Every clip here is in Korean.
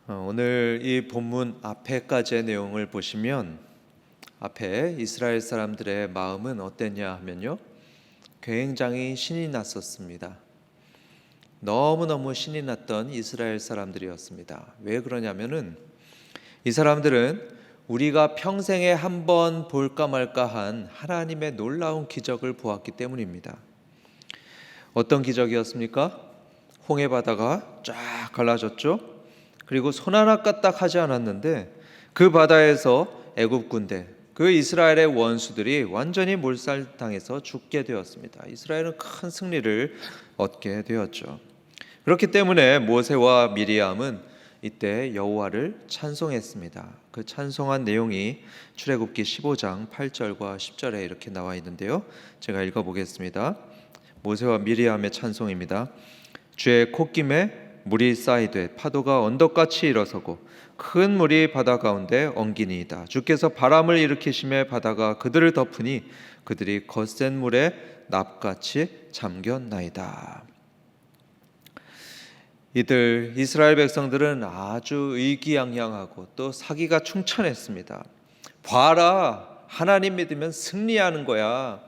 오늘 이 본문 앞에까지의 내용을 보시면 앞에 이스라엘 사람들의 마음은 어땠냐 하면요, 굉장히 신이 났었습니다. 너무너무 신이 났던 이스라엘 사람들이었습니다. 왜 그러냐면은 이 사람들은 우리가 평생에 한 번 볼까 말까 한 하나님의 놀라운 기적을 보았기 때문입니다. 어떤 기적이었습니까? 홍해 바다가 쫙 갈라졌죠. 그리고 손 하나 까딱 하지 않았는데 그 바다에서 애굽 군대, 그 이스라엘의 원수들이 완전히 몰살당해서 죽게 되었습니다. 이스라엘은 큰 승리를 얻게 되었죠. 그렇기 때문에 모세와 미리암은 이때 여호와를 찬송했습니다. 그 찬송한 내용이 출애굽기 15장 8절과 10절에 이렇게 나와 있는데요, 제가 읽어보겠습니다. 모세와 미리암의 찬송입니다. 주의 콧김에 물이 쌓이되 파도가 언덕같이 일어서고 큰 물이 바다 가운데 엉기니이다. 주께서 바람을 일으키심에 바다가 그들을 덮으니 그들이 거센 물에 납같이 잠겼나이다. 이들 이스라엘 백성들은 아주 의기양양하고 또 사기가 충천했습니다. 봐라, 하나님 믿으면 승리하는 거야.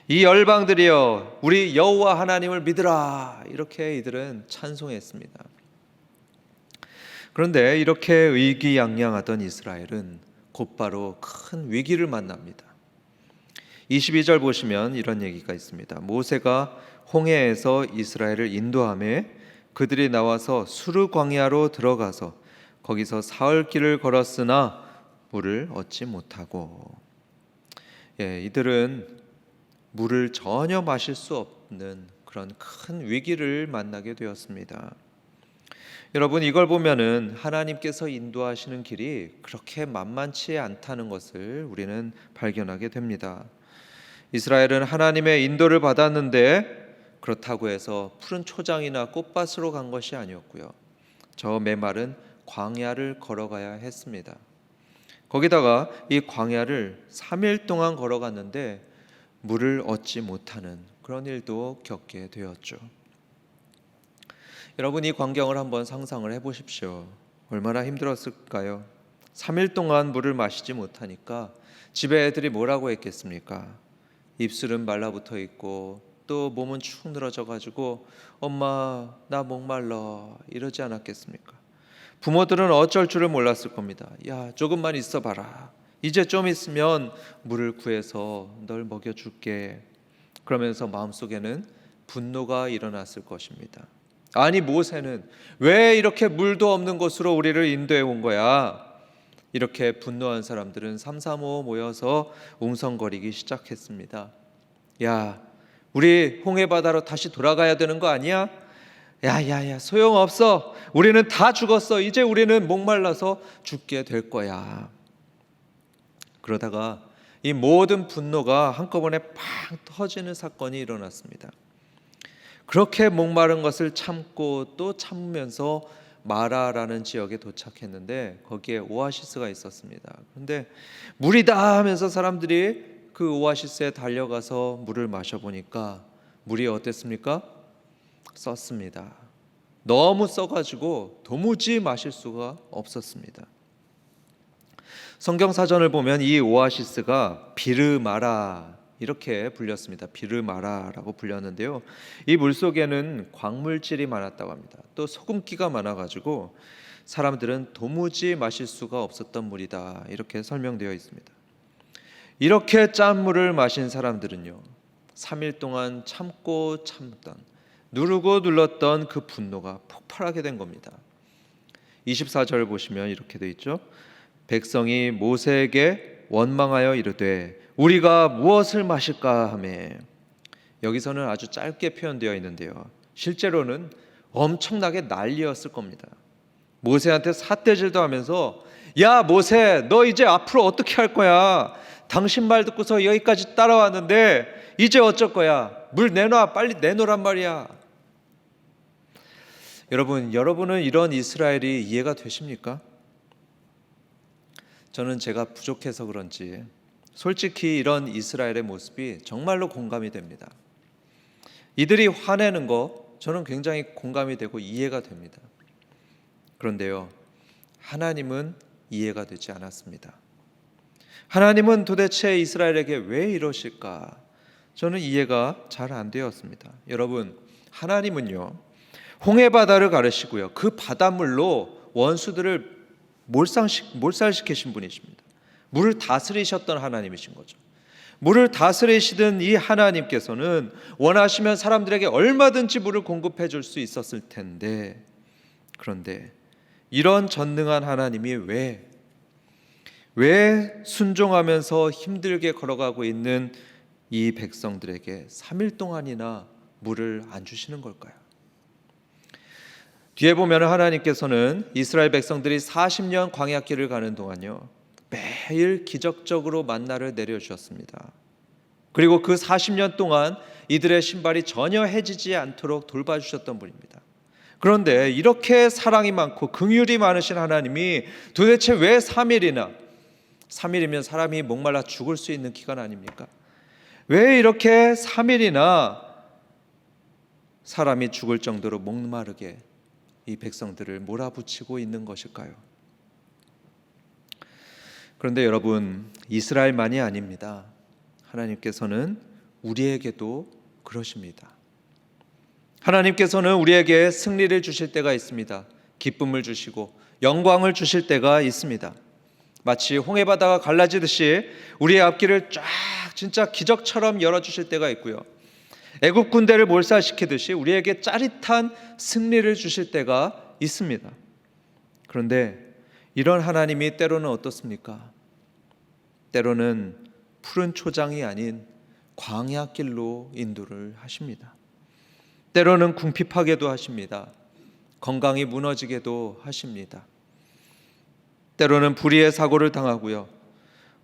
이 열방들이여, 우리 여호와 하나님을 믿으라. 이렇게 이들은 찬송했습니다. 그런데 이렇게 의기양양하던 이스라엘은 곧바로 큰 위기를 만납니다. 22절 보시면 이런 얘기가 있습니다. 모세가 홍해에서 이스라엘을 인도하며 그들이 나와서 수르 광야로 들어가서 거기서 사흘 길을 걸었으나 물을 얻지 못하고, 이들은 물을 전혀 마실 수 없는 그런 큰 위기를 만나게 되었습니다. 여러분, 이걸 보면은 하나님께서 인도하시는 길이 그렇게 만만치 않다는 것을 우리는 발견하게 됩니다. 이스라엘은 하나님의 인도를 받았는데 그렇다고 해서 푸른 초장이나 꽃밭으로 간 것이 아니었고요, 저 메마른 광야를 걸어가야 했습니다. 거기다가 이 광야를 3일 동안 걸어갔는데 물을 얻지 못하는 그런 일도 겪게 되었죠. 여러분, 이 광경을 한번 상상을 해보십시오. 얼마나 힘들었을까요? 3일 동안 물을 마시지 못하니까 집에 애들이 뭐라고 했겠습니까? 입술은 말라붙어 있고 또 몸은 축 늘어져 가지고 엄마 나 목말라 이러지 않았겠습니까? 부모들은 어쩔 줄을 몰랐을 겁니다. 야, 조금만 있어 봐라. 이제 좀 있으면 물을 구해서 널 먹여줄게. 그러면서 마음속에는 분노가 일어났을 것입니다. 아니, 모세는 왜 이렇게 물도 없는 곳으로 우리를 인도해 온 거야? 이렇게 분노한 사람들은 삼삼오오 모여서 웅성거리기 시작했습니다. 야, 우리 홍해바다로 다시 돌아가야 되는 거 아니야? 야야야, 소용없어. 우리는 다 죽었어. 이제 우리는 목말라서 죽게 될 거야. 그러다가 이 모든 분노가 한꺼번에 팡 터지는 사건이 일어났습니다. 그렇게 목마른 것을 참고 또 참으면서 마라라는 지역에 도착했는데 거기에 오아시스가 있었습니다. 그런데 물이다 하면서 사람들이 그 오아시스에 달려가서 물을 마셔보니까 물이 어땠습니까? 썼습니다. 너무 써가지고 도무지 마실 수가 없었습니다. 성경 사전을 보면 이 오아시스가 비르마라 이렇게 불렸습니다. 비르마라라고 불렸는데요, 이 물속에는 광물질이 많았다고 합니다. 또 소금기가 많아가지고 사람들은 도무지 마실 수가 없었던 물이다, 이렇게 설명되어 있습니다. 이렇게 짠 물을 마신 사람들은요, 3일 동안 참고 참던, 누르고 눌렀던 그 분노가 폭발하게 된 겁니다. 24절 보시면 이렇게 돼 있죠. 백성이 모세에게 원망하여 이르되 우리가 무엇을 마실까 하매, 여기서는 아주 짧게 표현되어 있는데요, 실제로는 엄청나게 난리였을 겁니다. 모세한테 삿대질도 하면서 야 모세, 너 이제 앞으로 어떻게 할 거야? 당신 말 듣고서 여기까지 따라왔는데 이제 어쩔 거야? 물 내놔, 빨리 내놓으란 말이야. 여러분은 이런 이스라엘이 이해가 되십니까? 저는 제가 부족해서 그런지 솔직히 이런 이스라엘의 모습이 정말로 공감이 됩니다. 이들이 화내는 거 저는 굉장히 공감이 되고 이해가 됩니다. 그런데요, 하나님은 이해가 되지 않았습니다. 하나님은 도대체 이스라엘에게 왜 이러실까? 저는 이해가 잘 안 되었습니다. 여러분, 하나님은요, 홍해 바다를 가르시고요, 그 바닷물로 원수들을 몰살시키신 분이십니다. 물을 다스리셨던 하나님이신 거죠. 물을 다스리시던 이 하나님께서는 원하시면 사람들에게 얼마든지 물을 공급해 줄 수 있었을 텐데, 그런데 이런 전능한 하나님이 왜 순종하면서 힘들게 걸어가고 있는 이 백성들에게 3일 동안이나 물을 안 주시는 걸까요? 뒤에 보면 하나님께서는 이스라엘 백성들이 40년 광야길을 가는 동안요, 매일 기적적으로 만나를 내려주셨습니다. 그리고 그 40년 동안 이들의 신발이 전혀 해지지 않도록 돌봐주셨던 분입니다. 그런데 이렇게 사랑이 많고 긍휼이 많으신 하나님이 도대체 왜 3일이면 사람이 목말라 죽을 수 있는 기간 아닙니까? 왜 이렇게 3일이나 사람이 죽을 정도로 목마르게 이 백성들을 몰아붙이고 있는 것일까요? 그런데 여러분, 이스라엘만이 아닙니다. 하나님께서는 우리에게도 그러십니다. 하나님께서는 우리에게 승리를 주실 때가 있습니다. 기쁨을 주시고 영광을 주실 때가 있습니다. 마치 홍해바다가 갈라지듯이 우리의 앞길을 쫙 진짜 기적처럼 열어주실 때가 있고요, 애굽 군대를 몰살시키듯이 우리에게 짜릿한 승리를 주실 때가 있습니다. 그런데 이런 하나님이 때로는 어떻습니까? 때로는 푸른 초장이 아닌 광야길로 인도를 하십니다. 때로는 궁핍하게도 하십니다. 건강이 무너지게도 하십니다. 때로는 불의의 사고를 당하고요,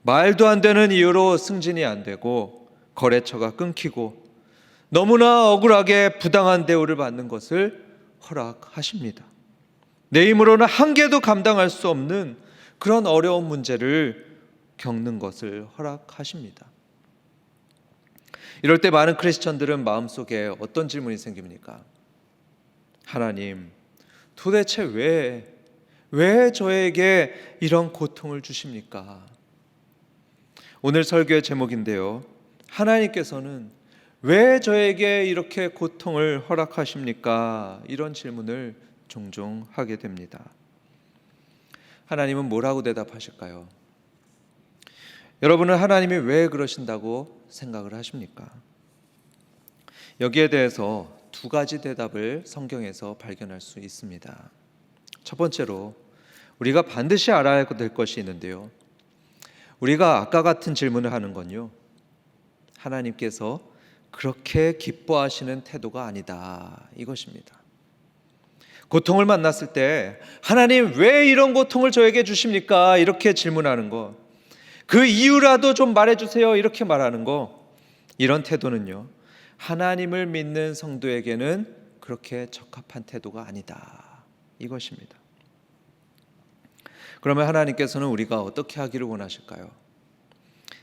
말도 안 되는 이유로 승진이 안 되고 거래처가 끊기고 너무나 억울하게 부당한 대우를 받는 것을 허락하십니다. 내 힘으로는 한 개도 감당할 수 없는 그런 어려운 문제를 겪는 것을 허락하십니다. 이럴 때 많은 크리스천들은 마음속에 어떤 질문이 생깁니까? 하나님, 도대체 왜 저에게 이런 고통을 주십니까? 오늘 설교의 제목인데요, 하나님께서는 왜 저에게 이렇게 고통을 허락하십니까? 이런 질문을 종종 하게 됩니다. 하나님은 뭐라고 대답하실까요? 여러분은 하나님이 왜 그러신다고 생각을 하십니까? 여기에 대해서 두 가지 대답을 성경에서 발견할 수 있습니다. 첫 번째로 우리가 반드시 알아야 될 것이 있는데요, 우리가 아까 같은 질문을 하는 건요, 하나님께서 그렇게 기뻐하시는 태도가 아니다, 이것입니다. 고통을 만났을 때 하나님 왜 이런 고통을 저에게 주십니까? 이렇게 질문하는 거, 그 이유라도 좀 말해주세요, 이렇게 말하는 거, 이런 태도는요, 하나님을 믿는 성도에게는 그렇게 적합한 태도가 아니다, 이것입니다. 그러면 하나님께서는 우리가 어떻게 하기를 원하실까요?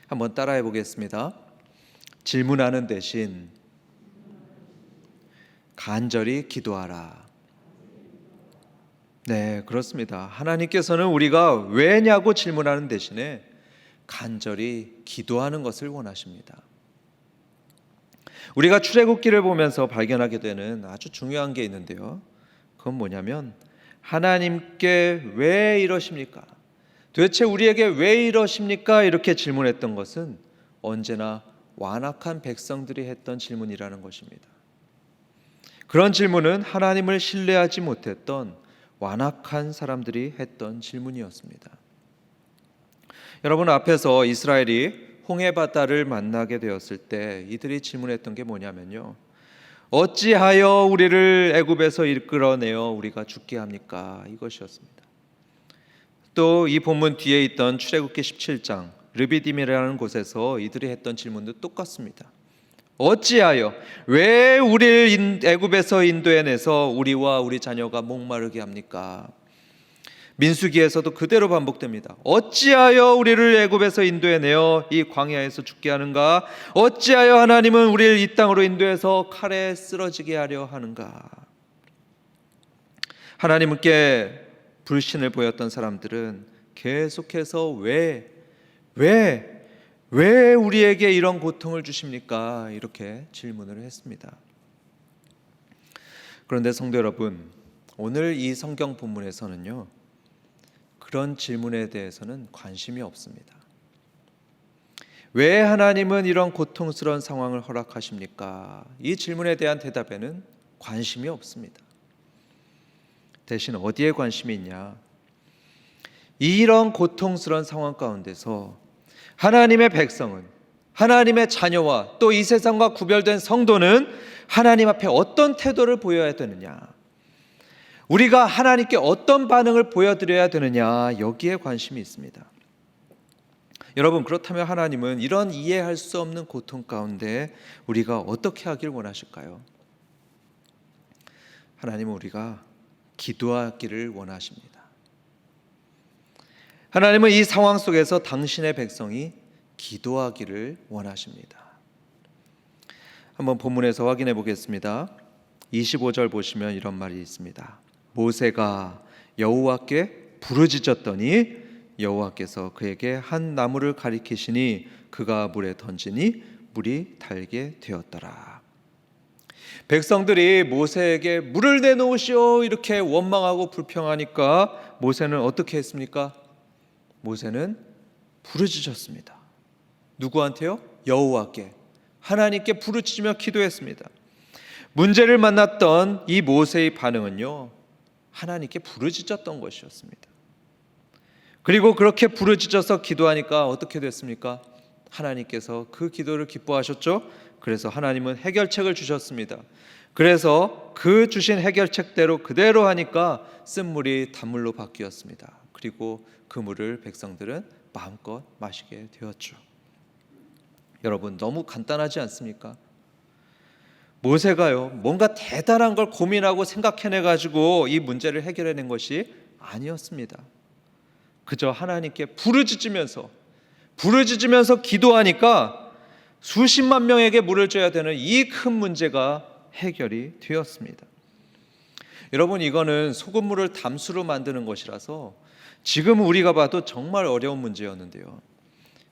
한번 따라해 보겠습니다. 질문하는 대신 간절히 기도하라. 네, 그렇습니다. 하나님께서는 우리가 왜냐고 질문하는 대신에 간절히 기도하는 것을 원하십니다. 우리가 출애굽기를 보면서 발견하게 되는 아주 중요한 게 있는데요, 그건 뭐냐면 하나님께 왜 이러십니까? 도대체 우리에게 왜 이러십니까? 이렇게 질문했던 것은 언제나 완악한 백성들이 했던 질문이라는 것입니다. 그런 질문은 하나님을 신뢰하지 못했던 완악한 사람들이 했던 질문이었습니다. 여러분, 앞에서 이스라엘이 홍해바다를 만나게 되었을 때 이들이 질문했던 게 뭐냐면요, 어찌하여 우리를 애굽에서 이끌어내어 우리가 죽게 합니까? 이것이었습니다. 또 이 본문 뒤에 있던 출애굽기 17장 르비딤이라는 곳에서 이들이 했던 질문도 똑같습니다. 어찌하여 왜 우리를 애굽에서 인도해내서 우리와 우리 자녀가 목마르게 합니까? 민수기에서도 그대로 반복됩니다. 어찌하여 우리를 애굽에서 인도해내어 이 광야에서 죽게 하는가? 어찌하여 하나님은 우리를 이 땅으로 인도해서 칼에 쓰러지게 하려 하는가? 하나님께 불신을 보였던 사람들은 계속해서 왜 우리에게 이런 고통을 주십니까? 이렇게 질문을 했습니다. 그런데 성도 여러분, 오늘 이 성경 본문에서는요, 그런 질문에 대해서는 관심이 없습니다. 왜 하나님은 이런 고통스러운 상황을 허락하십니까? 이 질문에 대한 대답에는 관심이 없습니다. 대신 어디에 관심이 있냐? 이런 고통스러운 상황 가운데서 하나님의 백성은, 하나님의 자녀와 또 이 세상과 구별된 성도는 하나님 앞에 어떤 태도를 보여야 되느냐, 우리가 하나님께 어떤 반응을 보여드려야 되느냐, 여기에 관심이 있습니다. 여러분, 그렇다면 하나님은 이런 이해할 수 없는 고통 가운데 우리가 어떻게 하길 원하실까요? 하나님은 우리가 기도하기를 원하십니다. 하나님은 이 상황 속에서 당신의 백성이 기도하기를 원하십니다. 한번 본문에서 확인해 보겠습니다. 25절 보시면 이런 말이 있습니다. 모세가 여호와께 부르짖었더니 여호와께서 그에게 한 나무를 가리키시니 그가 물에 던지니 물이 달게 되었더라. 백성들이 모세에게 물을 내놓으시오 이렇게 원망하고 불평하니까 모세는 어떻게 했습니까? 모세는 부르짖었습니다. 누구한테요? 여호와께, 하나님께 부르짖으며 기도했습니다. 문제를 만났던 이 모세의 반응은요, 하나님께 부르짖었던 것이었습니다. 그리고 그렇게 부르짖어서 기도하니까 어떻게 됐습니까? 하나님께서 그 기도를 기뻐하셨죠. 그래서 하나님은 해결책을 주셨습니다. 그래서 그 주신 해결책대로 그대로 하니까 쓴물이 단물로 바뀌었습니다. 그리고 그 물을 백성들은 마음껏 마시게 되었죠. 여러분, 너무 간단하지 않습니까? 모세가요, 뭔가 대단한 걸 고민하고 생각해내가지고 이 문제를 해결해낸 것이 아니었습니다. 그저 하나님께 부르짖으면서 기도하니까 수십만 명에게 물을 줘야 되는 이 큰 문제가 해결이 되었습니다. 여러분, 이거는 소금물을 담수로 만드는 것이라서 지금 우리가 봐도 정말 어려운 문제였는데요,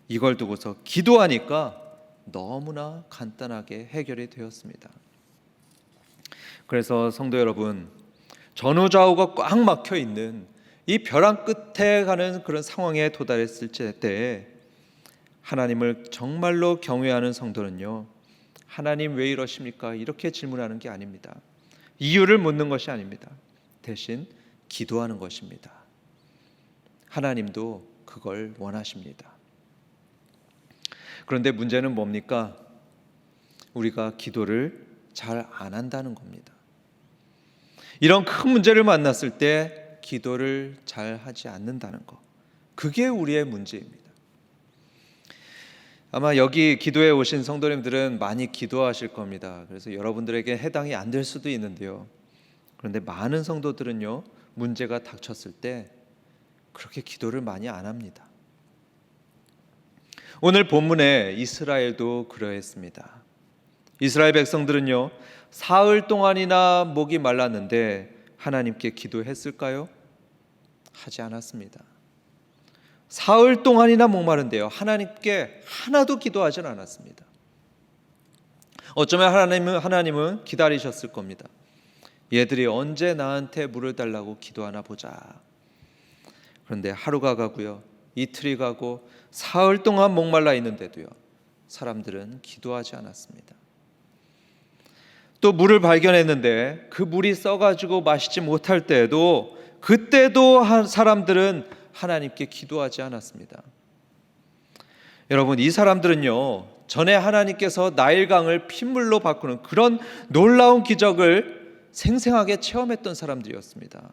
이걸 두고서 기도하니까 너무나 간단하게 해결이 되었습니다. 그래서 성도 여러분, 전후좌우가 꽉 막혀 있는 이 벼랑 끝에 가는 그런 상황에 도달했을 때 하나님을 정말로 경외하는 성도는요, 하나님 왜 이러십니까? 이렇게 질문하는 게 아닙니다. 이유를 묻는 것이 아닙니다. 대신 기도하는 것입니다. 하나님도 그걸 원하십니다. 그런데 문제는 뭡니까? 우리가 기도를 잘 안 한다는 겁니다. 이런 큰 문제를 만났을 때 기도를 잘 하지 않는다는 것, 그게 우리의 문제입니다. 아마 여기 기도에 오신 성도님들은 많이 기도하실 겁니다. 그래서 여러분들에게 해당이 안 될 수도 있는데요, 그런데 많은 성도들은요, 문제가 닥쳤을 때 그렇게 기도를 많이 안 합니다. 오늘 본문에 이스라엘도 그러했습니다. 이스라엘 백성들은요, 사흘 동안이나 목이 말랐는데 하나님께 기도했을까요? 하지 않았습니다. 사흘 동안이나 목마른데요, 하나님께 하나도 기도하지 않았습니다. 어쩌면 하나님은 기다리셨을 겁니다. 얘들이 언제 나한테 물을 달라고 기도하나 보자. 그런데 하루가 가고요, 이틀이 가고 사흘 동안 목말라 있는데도요, 사람들은 기도하지 않았습니다. 또 물을 발견했는데 그 물이 써가지고 마시지 못할 때에도, 그때도 사람들은 하나님께 기도하지 않았습니다. 여러분, 이 사람들은요, 전에 하나님께서 나일강을 핏물로 바꾸는 그런 놀라운 기적을 생생하게 체험했던 사람들이었습니다.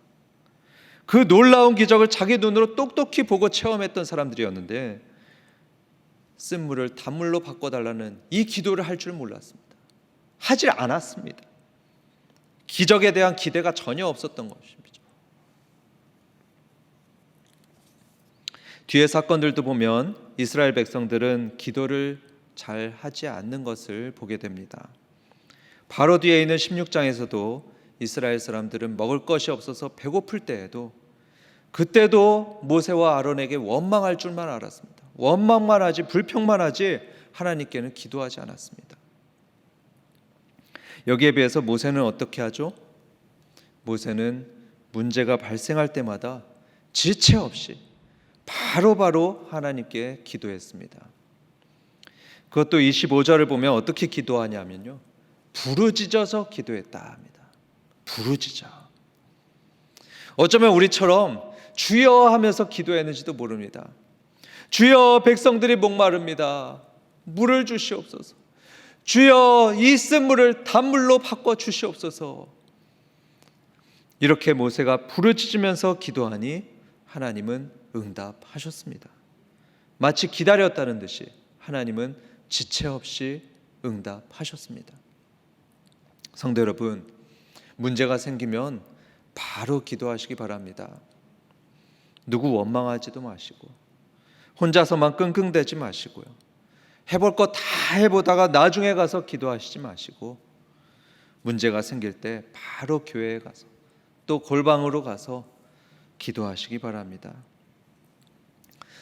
그 놀라운 기적을 자기 눈으로 똑똑히 보고 체험했던 사람들이었는데 쓴물을 단물로 바꿔달라는 이 기도를 할 줄 몰랐습니다. 하지 않았습니다. 기적에 대한 기대가 전혀 없었던 것입니다. 뒤에 사건들도 보면 이스라엘 백성들은 기도를 잘 하지 않는 것을 보게 됩니다. 바로 뒤에 있는 16장에서도 이스라엘 사람들은 먹을 것이 없어서 배고플 때에도 그때도 모세와 아론에게 원망할 줄만 알았습니다. 원망만 하지 불평만 하지 하나님께는 기도하지 않았습니다. 여기에 비해서 모세는 어떻게 하죠? 모세는 문제가 발생할 때마다 지체 없이 바로바로 하나님께 기도했습니다. 그것도 25절을 보면 어떻게 기도하냐면요, 부르짖어서 기도했다 합니다. 부르짖어. 어쩌면 우리처럼 주여 하면서 기도했는지도 모릅니다. 주여, 백성들이 목마릅니다. 물을 주시옵소서. 주여, 이 쓴 물을 단물로 바꿔 주시옵소서. 이렇게 모세가 부르짖으면서 기도하니 하나님은 응답하셨습니다. 마치 기다렸다는 듯이 하나님은 지체 없이 응답하셨습니다. 성도 여러분, 문제가 생기면 바로 기도하시기 바랍니다. 누구 원망하지도 마시고 혼자서만 끙끙대지 마시고요, 해볼 거 다 해보다가 나중에 가서 기도하시지 마시고 문제가 생길 때 바로 교회에 가서 또 골방으로 가서 기도하시기 바랍니다.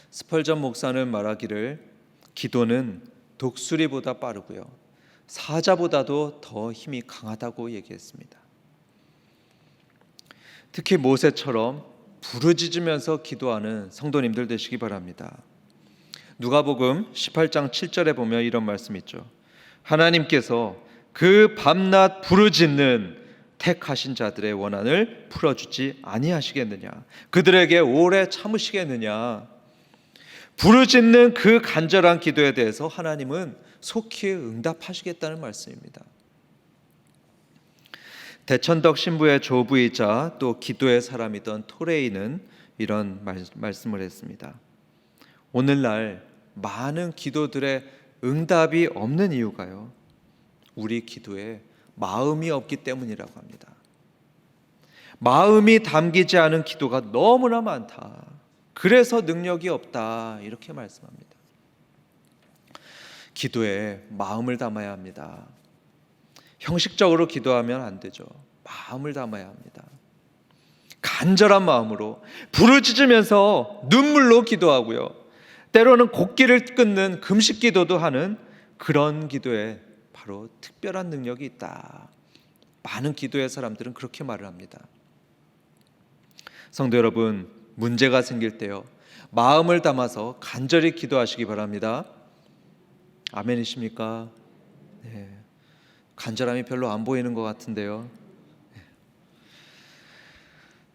스펄전 목사는 말하기를 기도는 독수리보다 빠르고요, 사자보다도 더 힘이 강하다고 얘기했습니다. 특히 모세처럼 부르짖으면서 기도하는 성도님들 되시기 바랍니다. 누가복음 18장 7절에 보면 이런 말씀이 있죠. 하나님께서 그 밤낮 부르짖는 택하신 자들의 원한을 풀어주지 아니하시겠느냐, 그들에게 오래 참으시겠느냐. 부르짖는 그 간절한 기도에 대해서 하나님은 속히 응답하시겠다는 말씀입니다. 대천덕 신부의 조부이자 또 기도의 사람이던 토레이는 이런 말씀을 했습니다. 오늘날 많은 기도들의 응답이 없는 이유가요, 우리 기도에 마음이 없기 때문이라고 합니다. 마음이 담기지 않은 기도가 너무나 많다. 그래서 능력이 없다. 이렇게 말씀합니다. 기도에 마음을 담아야 합니다. 형식적으로 기도하면 안 되죠. 마음을 담아야 합니다. 간절한 마음으로 부르짖으면서 눈물로 기도하고요, 때로는 곡기를 끊는 금식 기도도 하는 그런 기도에 바로 특별한 능력이 있다. 많은 기도의 사람들은 그렇게 말을 합니다. 성도 여러분, 문제가 생길 때요, 마음을 담아서 간절히 기도하시기 바랍니다. 아멘이십니까? 네. 간절함이 별로 안 보이는 것 같은데요.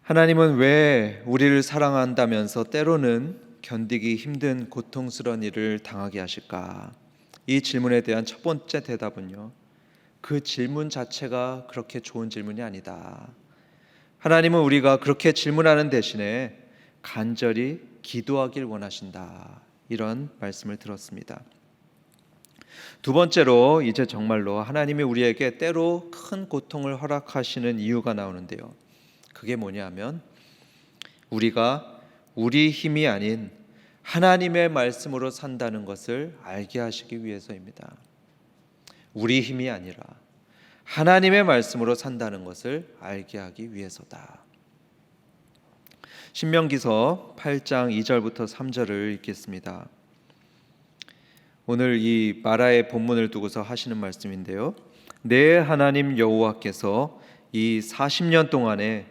하나님은 왜 우리를 사랑한다면서 때로는 견디기 힘든 고통스러운 일을 당하게 하실까? 이 질문에 대한 첫 번째 대답은요, 그 질문 자체가 그렇게 좋은 질문이 아니다. 하나님은 우리가 그렇게 질문하는 대신에 간절히 기도하길 원하신다. 이런 말씀을 들었습니다. 두 번째로, 이제 정말로 하나님이 우리에게 때로 큰 고통을 허락하시는 이유가 나오는데요, 그게 뭐냐면 우리가 우리 힘이 아닌 하나님의 말씀으로 산다는 것을 알게 하시기 위해서입니다. 우리 힘이 아니라 하나님의 말씀으로 산다는 것을 알게 하기 위해서다. 신명기서 8장 2절부터 3절을 읽겠습니다. 오늘 이 마라의 본문을 두고서 하시는 말씀인데요, 내 하나님 여호와께서 이 40년 동안에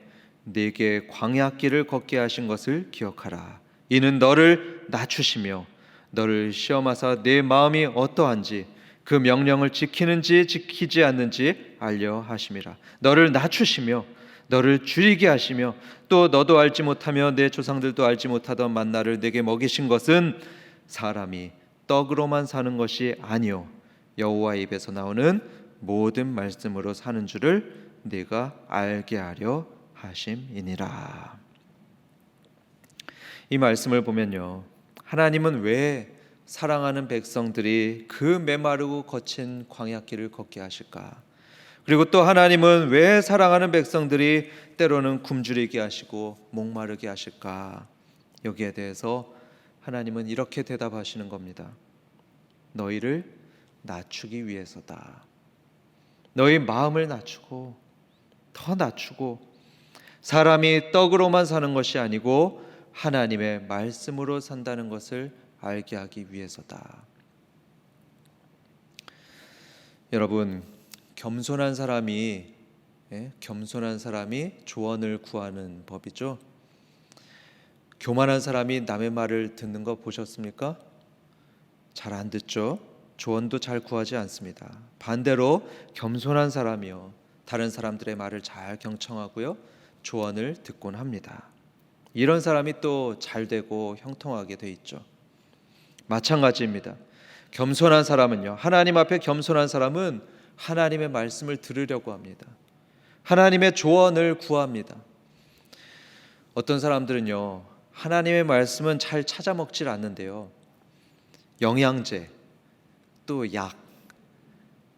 내게 광야길을 걷게 하신 것을 기억하라. 이는 너를 낮추시며 너를 시험하사 내 마음이 어떠한지 그 명령을 지키는지 지키지 않는지 알려 하심이라. 너를 낮추시며 너를 줄이게 하시며 또 너도 알지 못하며 내 조상들도 알지 못하던 만나를 내게 먹이신 것은 사람이 떡으로만 사는 것이 아니요 여호와의 입에서 나오는 모든 말씀으로 사는 줄을 네가 알게 하려 하심이니라. 이 말씀을 보면요, 하나님은 왜 사랑하는 백성들이 그 메마르고 거친 광야길을 걷게 하실까? 그리고 또 하나님은 왜 사랑하는 백성들이 때로는 굶주리게 하시고 목마르게 하실까? 여기에 대해서 하나님은 이렇게 대답하시는 겁니다. 너희를 낮추기 위해서다. 너희 마음을 낮추고 더 낮추고 사람이 떡으로만 사는 것이 아니고 하나님의 말씀으로 산다는 것을 알게 하기 위해서다. 여러분, 겸손한 사람이 조언을 구하는 법이죠. 교만한 사람이 남의 말을 듣는 거 보셨습니까? 잘 안 듣죠. 조언도 잘 구하지 않습니다. 반대로 겸손한 사람이요, 다른 사람들의 말을 잘 경청하고요, 조언을 듣곤 합니다. 이런 사람이 또 잘 되고 형통하게 돼 있죠. 마찬가지입니다. 겸손한 사람은요, 하나님 앞에 겸손한 사람은 하나님의 말씀을 들으려고 합니다. 하나님의 조언을 구합니다. 어떤 사람들은요, 하나님의 말씀은 잘 찾아 먹질 않는데요, 영양제, 또 약,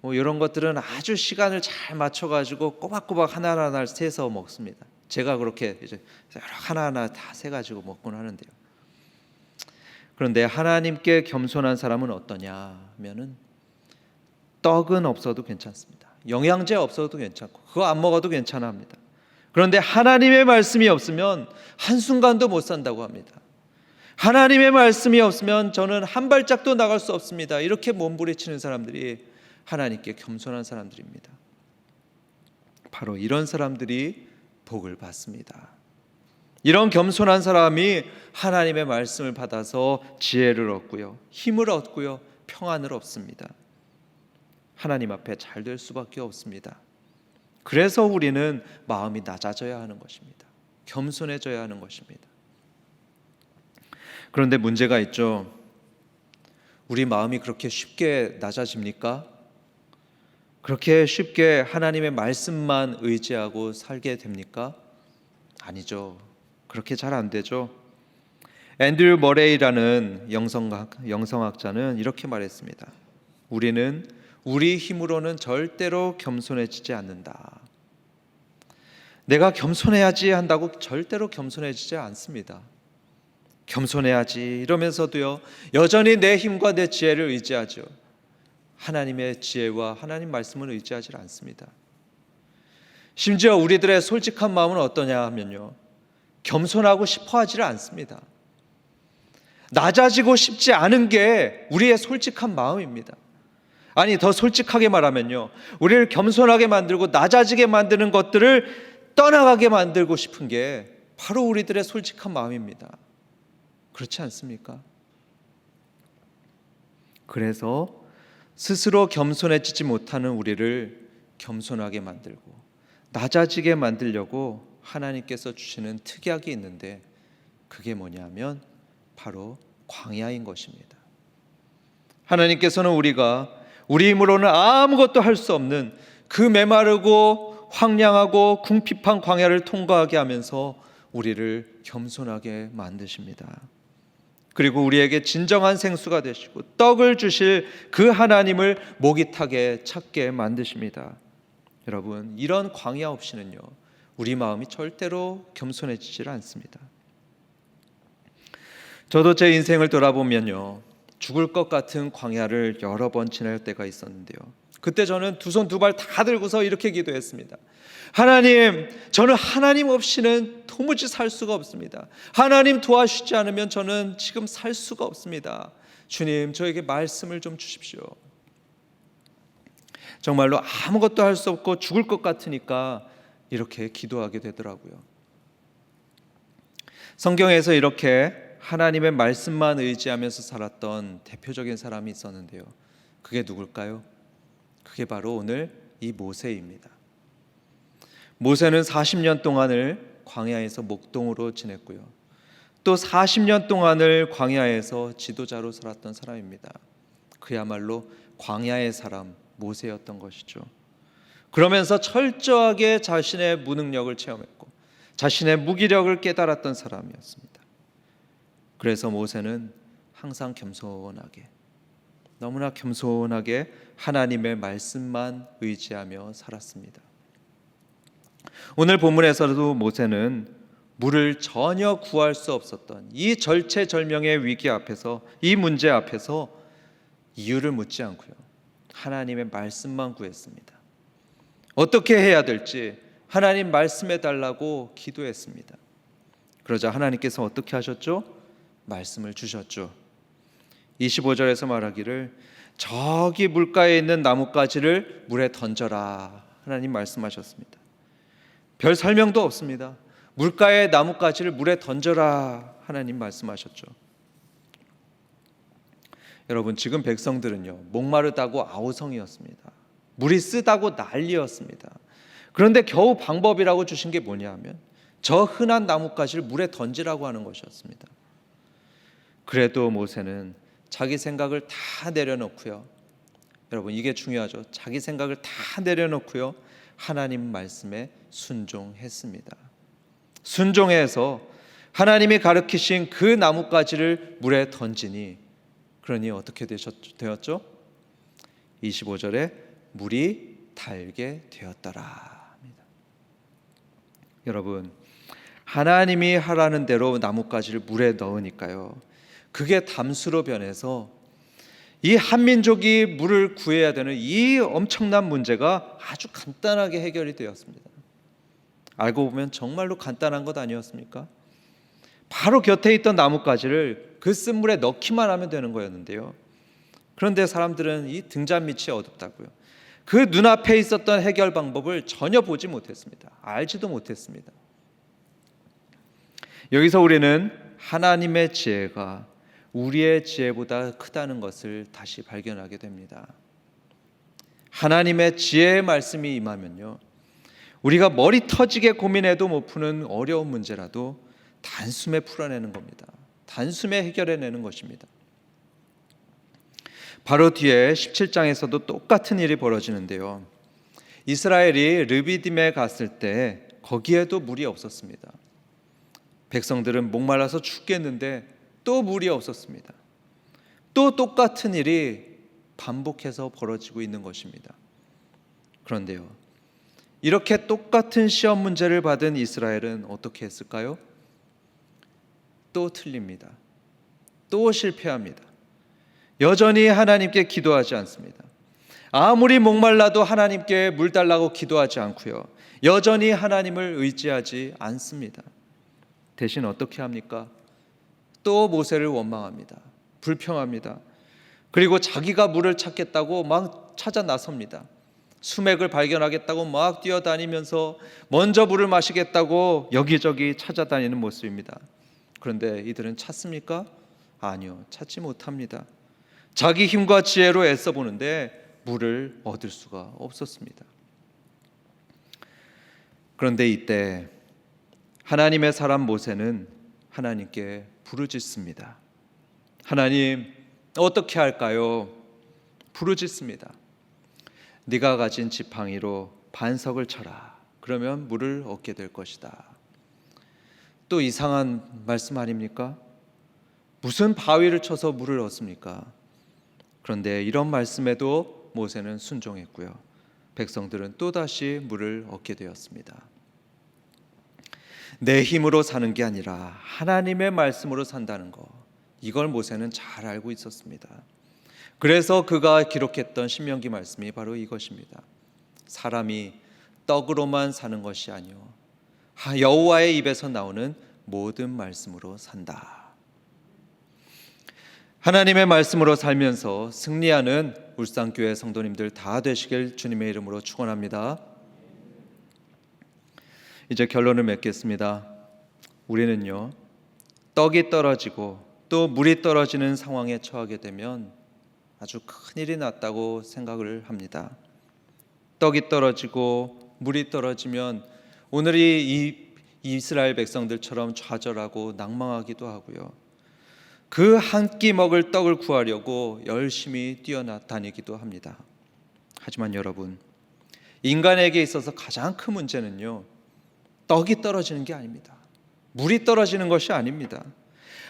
이런 것들은 아주 시간을 잘 맞춰가지고 꼬박꼬박 하나하나 세서 먹습니다. 제가 그렇게 이제 하나하나 다 세가지고 먹곤 하는데요. 그런데 하나님께 겸손한 사람은 어떠냐 하면은, 떡은 없어도 괜찮습니다. 영양제 없어도 괜찮고 그거 안 먹어도 괜찮아 합니다. 그런데 하나님의 말씀이 없으면 한순간도 못 산다고 합니다. 하나님의 말씀이 없으면 저는 한 발짝도 나갈 수 없습니다. 이렇게 몸부림치는 사람들이 하나님께 겸손한 사람들입니다. 바로 이런 사람들이 복을 받습니다. 이런 겸손한 사람이 하나님의 말씀을 받아서 지혜를 얻고요, 힘을 얻고요, 평안을 얻습니다. 하나님 앞에 잘 될 수밖에 없습니다. 그래서 우리는 마음이 낮아져야 하는 것입니다. 겸손해져야 하는 것입니다. 그런데 문제가 있죠. 우리 마음이 그렇게 쉽게 낮아집니까? 그렇게 쉽게 하나님의 말씀만 의지하고 살게 됩니까? 아니죠. 그렇게 잘 안 되죠. 앤드류 머레이라는 영성학자는 이렇게 말했습니다. 우리는 우리 힘으로는 절대로 겸손해지지 않는다. 내가 겸손해야지 한다고 절대로 겸손해지지 않습니다. 겸손해야지 이러면서도요, 여전히 내 힘과 내 지혜를 의지하죠. 하나님의 지혜와 하나님 말씀을 의지하지 않습니다. 심지어 우리들의 솔직한 마음은 어떠냐 하면요, 겸손하고 싶어 하지를 않습니다. 낮아지고 싶지 않은 게 우리의 솔직한 마음입니다. 아니, 더 솔직하게 말하면요, 우리를 겸손하게 만들고 낮아지게 만드는 것들을 떠나가게 만들고 싶은 게 바로 우리들의 솔직한 마음입니다. 그렇지 않습니까? 그래서 스스로 겸손해지지 못하는 우리를 겸손하게 만들고 낮아지게 만들려고 하나님께서 주시는 특약이 있는데, 그게 뭐냐면 바로 광야인 것입니다. 하나님께서는 우리가 우리 힘으로는 아무것도 할 수 없는 그 메마르고 황량하고 궁핍한 광야를 통과하게 하면서 우리를 겸손하게 만드십니다. 그리고 우리에게 진정한 생수가 되시고 떡을 주실 그 하나님을 목이 타게 찾게 만드십니다. 여러분, 이런 광야 없이는요, 우리 마음이 절대로 겸손해지질 않습니다. 저도 제 인생을 돌아보면요, 죽을 것 같은 광야를 여러 번 지날 때가 있었는데요, 그때 저는 두 손 두 발 다 들고서 이렇게 기도했습니다. 하나님, 저는 하나님 없이는 도무지 살 수가 없습니다. 하나님 도와주시지 않으면 저는 지금 살 수가 없습니다. 주님, 저에게 말씀을 좀 주십시오. 정말로 아무것도 할 수 없고 죽을 것 같으니까 이렇게 기도하게 되더라고요. 성경에서 이렇게 하나님의 말씀만 의지하면서 살았던 대표적인 사람이 있었는데요, 그게 누굴까요? 그게 바로 오늘 이 모세입니다. 모세는 40년 동안을 광야에서 목동으로 지냈고요, 또 40년 동안을 광야에서 지도자로 살았던 사람입니다. 그야말로 광야의 사람 모세였던 것이죠. 그러면서 철저하게 자신의 무능력을 체험했고 자신의 무기력을 깨달았던 사람이었습니다. 그래서 모세는 항상 겸손하게, 너무나 겸손하게 하나님의 말씀만 의지하며 살았습니다. 오늘 본문에서도 모세는 물을 전혀 구할 수 없었던 이 절체절명의 위기 앞에서, 이 문제 앞에서 이유를 묻지 않고요, 하나님의 말씀만 구했습니다. 어떻게 해야 될지 하나님 말씀해 달라고 기도했습니다. 그러자 하나님께서 어떻게 하셨죠? 말씀을 주셨죠. 25절에서 말하기를 저기 물가에 있는 나뭇가지를 물에 던져라. 하나님 말씀하셨습니다. 별 설명도 없습니다. 물가에 나뭇가지를 물에 던져라. 하나님 말씀하셨죠. 여러분, 지금 백성들은요, 목마르다고 아우성이었습니다. 물이 쓰다고 난리였습니다. 그런데 겨우 방법이라고 주신 게 뭐냐 하면 저 흔한 나뭇가지를 물에 던지라고 하는 것이었습니다. 그래도 모세는 자기 생각을 다 내려놓고요. 여러분, 이게 중요하죠. 자기 생각을 다 내려놓고요. 하나님 말씀에 순종했습니다. 순종해서 하나님이 가르치신 그 나뭇가지를 물에 던지니, 그러니 어떻게 되었죠? 25절에 물이 달게 되었더라 합니다. 여러분, 하나님이 하라는 대로 나뭇가지를 물에 넣으니까요, 그게 담수로 변해서 이 한민족이 물을 구해야 되는 이 엄청난 문제가 아주 간단하게 해결이 되었습니다. 알고 보면 정말로 간단한 것 아니었습니까? 바로 곁에 있던 나뭇가지를 그 쓴 물에 넣기만 하면 되는 거였는데요. 그런데 사람들은 이 등잔 밑이 어둡다고요, 그 눈앞에 있었던 해결 방법을 전혀 보지 못했습니다. 알지도 못했습니다. 여기서 우리는 하나님의 지혜가 우리의 지혜보다 크다는 것을 다시 발견하게 됩니다. 하나님의 지혜의 말씀이 임하면요, 우리가 머리 터지게 고민해도 못 푸는 어려운 문제라도 단숨에 풀어내는 겁니다. 단숨에 해결해내는 것입니다. 바로 뒤에 17장에서도 똑같은 일이 벌어지는데요, 이스라엘이 르비딤에 갔을 때 거기에도 물이 없었습니다. 백성들은 목말라서 죽겠는데 또 물이 없었습니다. 또 똑같은 일이 반복해서 벌어지고 있는 것입니다. 그런데요, 이렇게 똑같은 시험 문제를 받은 이스라엘은 어떻게 했을까요? 또 틀립니다. 또 실패합니다. 여전히 하나님께 기도하지 않습니다. 아무리 목말라도 하나님께 물 달라고 기도하지 않고요, 여전히 하나님을 의지하지 않습니다. 대신 어떻게 합니까? 또 모세를 원망합니다. 불평합니다. 그리고 자기가 물을 찾겠다고 막 찾아 나섭니다. 수맥을 발견하겠다고 막 뛰어다니면서 먼저 물을 마시겠다고 여기저기 찾아다니는 모습입니다. 그런데 이들은 찾습니까? 아니요, 찾지 못합니다. 자기 힘과 지혜로 애써 보는데 물을 얻을 수가 없었습니다. 그런데 이때 하나님의 사람 모세는 하나님께 부르짖습니다. 하나님, 어떻게 할까요? 부르짖습니다. 네가 가진 지팡이로 반석을 쳐라. 그러면 물을 얻게 될 것이다. 또 이상한 말씀 아닙니까? 무슨 바위를 쳐서 물을 얻습니까? 그런데 이런 말씀에도 모세는 순종했고요, 백성들은 또다시 물을 얻게 되었습니다. 내 힘으로 사는 게 아니라 하나님의 말씀으로 산다는 것, 이걸 모세는 잘 알고 있었습니다. 그래서 그가 기록했던 신명기 말씀이 바로 이것입니다. 사람이 떡으로만 사는 것이 아니요 여호와의 입에서 나오는 모든 말씀으로 산다. 하나님의 말씀으로 살면서 승리하는 울산교회 성도님들 다 되시길 주님의 이름으로 축원합니다. 이제 결론을 맺겠습니다. 우리는요, 떡이 떨어지고 또 물이 떨어지는 상황에 처하게 되면 아주 큰일이 났다고 생각을 합니다. 떡이 떨어지고 물이 떨어지면 오늘이 이 이스라엘 백성들처럼 좌절하고 낭망하기도 하고요, 그 한 끼 먹을 떡을 구하려고 열심히 뛰어다니기도 합니다. 하지만 여러분, 인간에게 있어서 가장 큰 문제는요, 떡이 떨어지는 게 아닙니다. 물이 떨어지는 것이 아닙니다.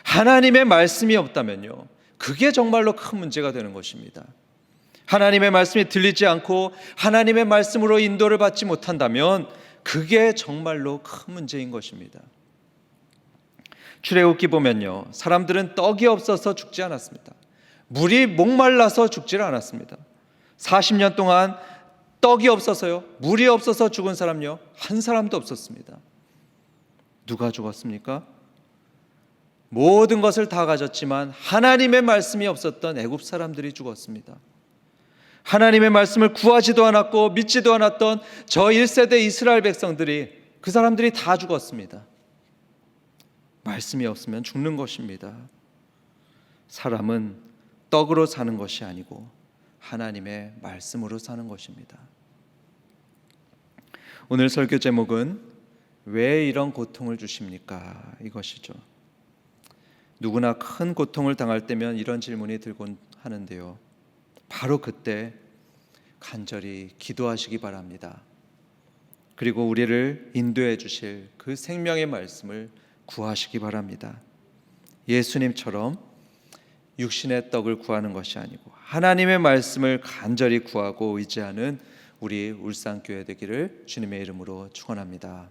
하나님의 말씀이 없다면요, 그게 정말로 큰 문제가 되는 것입니다. 하나님의 말씀이 들리지 않고 하나님의 말씀으로 인도를 받지 못한다면 그게 정말로 큰 문제인 것입니다. 출애굽기 보면요, 사람들은 떡이 없어서 죽지 않았습니다. 물이 목말라서 죽지 않았습니다. 40년 동안 떡이 없어서요, 물이 없어서 죽은 사람요, 한 사람도 없었습니다. 누가 죽었습니까? 모든 것을 다 가졌지만 하나님의 말씀이 없었던 애굽 사람들이 죽었습니다. 하나님의 말씀을 구하지도 않았고 믿지도 않았던 저 1세대 이스라엘 백성들이, 그 사람들이 다 죽었습니다. 말씀이 없으면 죽는 것입니다. 사람은 떡으로 사는 것이 아니고 하나님의 말씀으로 사는 것입니다. 오늘 설교 제목은 왜 이런 고통을 주십니까? 이것이죠. 누구나 큰 고통을 당할 때면 이런 질문이 들곤 하는데요, 바로 그때 간절히 기도하시기 바랍니다. 그리고 우리를 인도해 주실 그 생명의 말씀을 구하시기 바랍니다. 예수님처럼 육신의 떡을 구하는 것이 아니고 하나님의 말씀을 간절히 구하고 의지하는 우리 울산교회 되기를 주님의 이름으로 축원합니다.